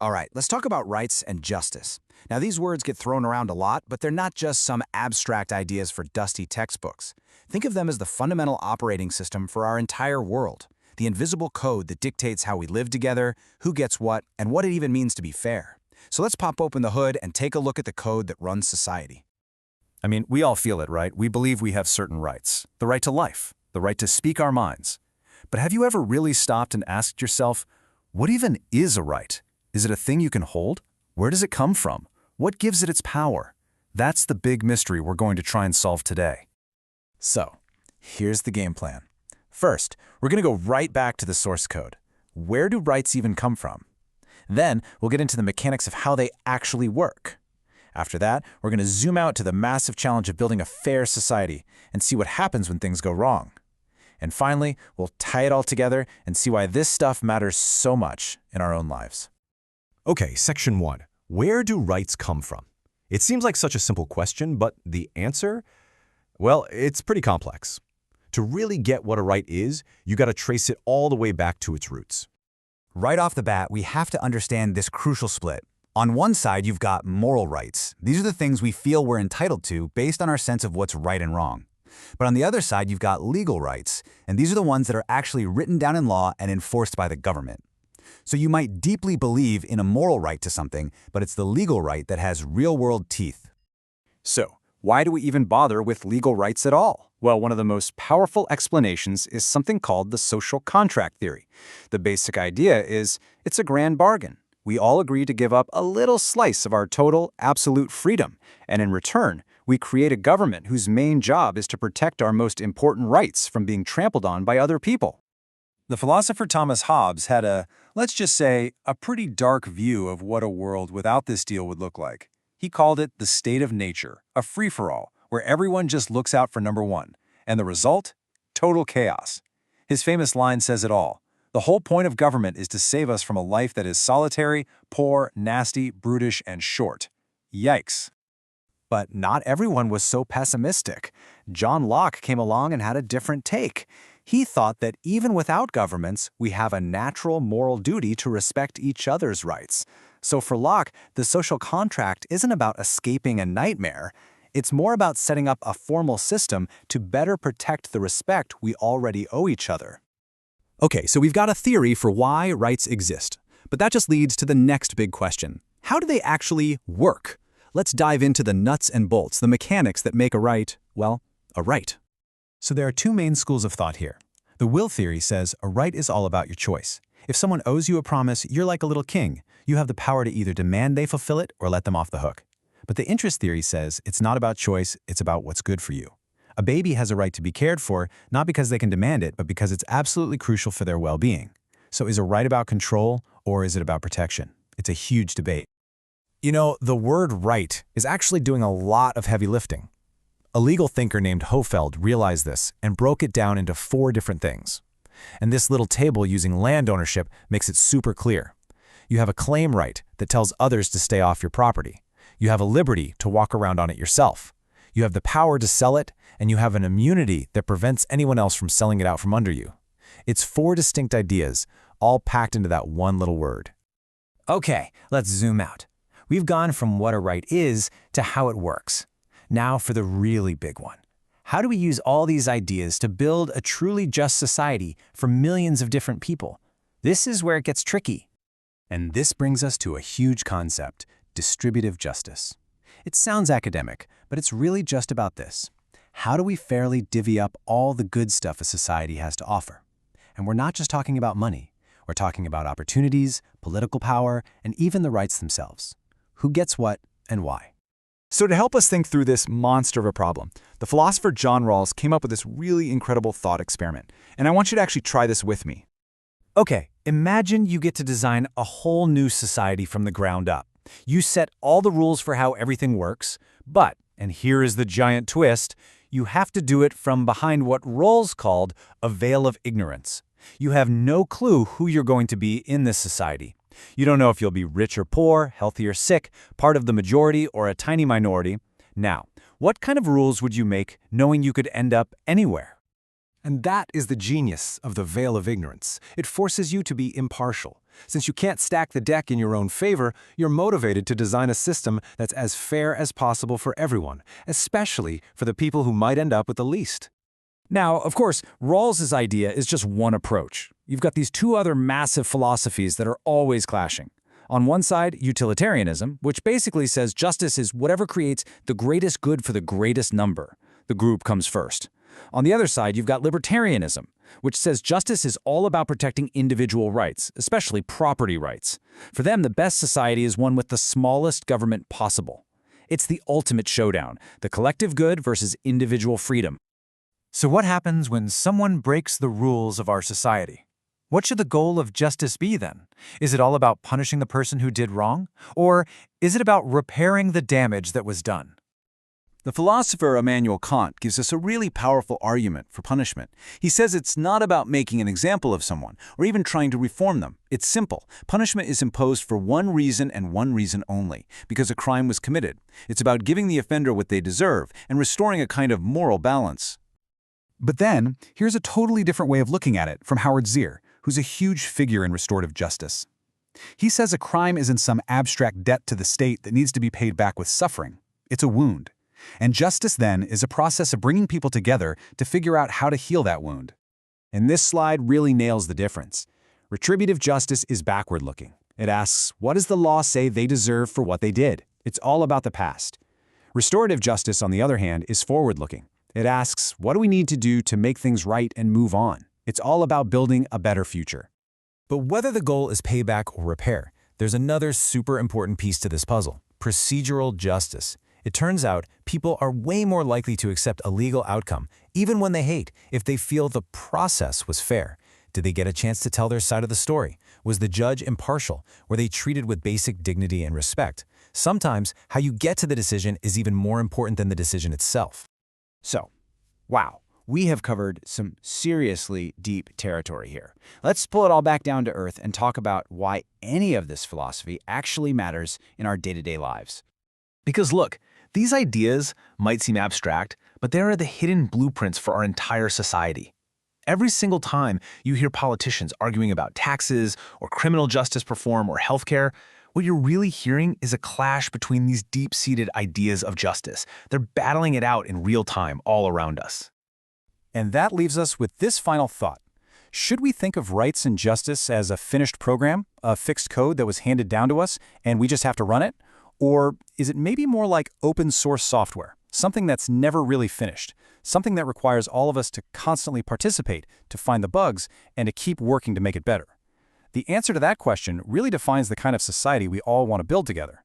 All right, let's talk about rights and justice. Now, these words get thrown around a lot, but they're not just some abstract ideas for dusty textbooks. Think of them as the fundamental operating system for our entire world, the invisible code that dictates how we live together, who gets what, and what it even means to be fair. So let's pop open the hood and take a look at the code that runs society. I mean, we all feel it, right? We believe we have certain rights. The right to life, the right to speak our minds. But have you ever really stopped and asked yourself, what even is a right? Is it a thing you can hold? Where does it come from? What gives it its power? That's the big mystery we're going to try and solve today. So, here's the game plan. First, we're going to go right back to the source code. Where do rights even come from? Then, we'll get into the mechanics of how they actually work. After that, we're going to zoom out to the massive challenge of building a fair society and see what happens when things go wrong. And finally, we'll tie it all together and see why this stuff matters so much in our own lives. Okay, Section 1. Where do rights come from? It seems like such a simple question, but the answer? Well, it's pretty complex. To really get what a right is, you got to trace it all the way back to its roots. Right off the bat, we have to understand this crucial split. On one side, you've got moral rights. These are the things we feel we're entitled to based on our sense of what's right and wrong. But on the other side, you've got legal rights, and these are the ones that are actually written down in law and enforced by the government. So you might deeply believe in a moral right to something, but it's the legal right that has real-world teeth. So, why do we even bother with legal rights at all? Well, one of the most powerful explanations is something called the social contract theory. The basic idea is it's a grand bargain. We all agree to give up a little slice of our total, absolute freedom, and in return, we create a government whose main job is to protect our most important rights from being trampled on by other people. The philosopher Thomas Hobbes had let's just say, a pretty dark view of what a world without this deal would look like. He called it the state of nature, a free-for-all, where everyone just looks out for number one. And the result? Total chaos. His famous line says it all. The whole point of government is to save us from a life that is solitary, poor, nasty, brutish, and short. Yikes. But not everyone was so pessimistic. John Locke came along and had a different take. He thought that even without governments, we have a natural moral duty to respect each other's rights. So for Locke, the social contract isn't about escaping a nightmare. It's more about setting up a formal system to better protect the respect we already owe each other. Okay, so we've got a theory for why rights exist. But that just leads to the next big question. How do they actually work? Let's dive into the nuts and bolts, the mechanics that make a right, well, a right. So there are two main schools of thought here. The will theory says a right is all about your choice. If someone owes you a promise, you're like a little king. You have the power to either demand they fulfill it or let them off the hook. But the interest theory says it's not about choice, it's about what's good for you. A baby has a right to be cared for, not because they can demand it, but because it's absolutely crucial for their well-being. So is a right about control, or is it about protection? It's a huge debate. You know, the word right is actually doing a lot of heavy lifting. A legal thinker named Hofeld realized this and broke it down into 4 different things. And this little table using land ownership makes it super clear. You have a claim right that tells others to stay off your property. You have a liberty to walk around on it yourself. You have the power to sell it, and you have an immunity that prevents anyone else from selling it out from under you. It's 4 distinct ideas, all packed into that one little word. Okay, let's zoom out. We've gone from what a right is to how it works. Now for the really big one. How do we use all these ideas to build a truly just society for millions of different people? This is where it gets tricky. And this brings us to a huge concept, distributive justice. It sounds academic, but it's really just about this. How do we fairly divvy up all the good stuff a society has to offer? And we're not just talking about money. We're talking about opportunities, political power, and even the rights themselves. Who gets what and why? So to help us think through this monster of a problem, the philosopher John Rawls came up with this really incredible thought experiment. And I want you to actually try this with me. Okay, imagine you get to design a whole new society from the ground up. You set all the rules for how everything works, but, and here is the giant twist, you have to do it from behind what Rawls called a veil of ignorance. You have no clue who you're going to be in this society. You don't know if you'll be rich or poor, healthy or sick, part of the majority or a tiny minority. Now, what kind of rules would you make knowing you could end up anywhere? And that is the genius of the veil of ignorance. It forces you to be impartial. Since you can't stack the deck in your own favor, you're motivated to design a system that's as fair as possible for everyone, especially for the people who might end up with the least. Now, of course, Rawls's idea is just one approach. You've got these two other massive philosophies that are always clashing. On one side, utilitarianism, which basically says justice is whatever creates the greatest good for the greatest number. The group comes first. On the other side, you've got libertarianism, which says justice is all about protecting individual rights, especially property rights. For them, the best society is one with the smallest government possible. It's the ultimate showdown, the collective good versus individual freedom. So what happens when someone breaks the rules of our society? What should the goal of justice be then? Is it all about punishing the person who did wrong? Or is it about repairing the damage that was done? The philosopher Immanuel Kant gives us a really powerful argument for punishment. He says it's not about making an example of someone, or even trying to reform them. It's simple. Punishment is imposed for one reason and one reason only, because a crime was committed. It's about giving the offender what they deserve and restoring a kind of moral balance. But then, here's a totally different way of looking at it from Howard Zier, who's a huge figure in restorative justice. He says a crime isn't some abstract debt to the state that needs to be paid back with suffering. It's a wound. And justice, then, is a process of bringing people together to figure out how to heal that wound. And this slide really nails the difference. Retributive justice is backward-looking. It asks, what does the law say they deserve for what they did? It's all about the past. Restorative justice, on the other hand, is forward-looking. It asks, what do we need to do to make things right and move on? It's all about building a better future. But whether the goal is payback or repair, there's another super important piece to this puzzle: procedural justice. It turns out people are way more likely to accept a legal outcome, even when they hate, if they feel the process was fair. Did they get a chance to tell their side of the story? Was the judge impartial? Were they treated with basic dignity and respect? Sometimes, how you get to the decision is even more important than the decision itself. So, wow, we have covered some seriously deep territory here. Let's pull it all back down to earth and talk about why any of this philosophy actually matters in our day-to-day lives. Because look, these ideas might seem abstract, but they are the hidden blueprints for our entire society. Every single time you hear politicians arguing about taxes or criminal justice reform or healthcare, what you're really hearing is a clash between these deep-seated ideas of justice. They're battling it out in real time all around us. And that leaves us with this final thought. Should we think of rights and justice as a finished program, a fixed code that was handed down to us, and we just have to run it? Or is it maybe more like open source software, something that's never really finished, something that requires all of us to constantly participate, to find the bugs, and to keep working to make it better? The answer to that question really defines the kind of society we all want to build together.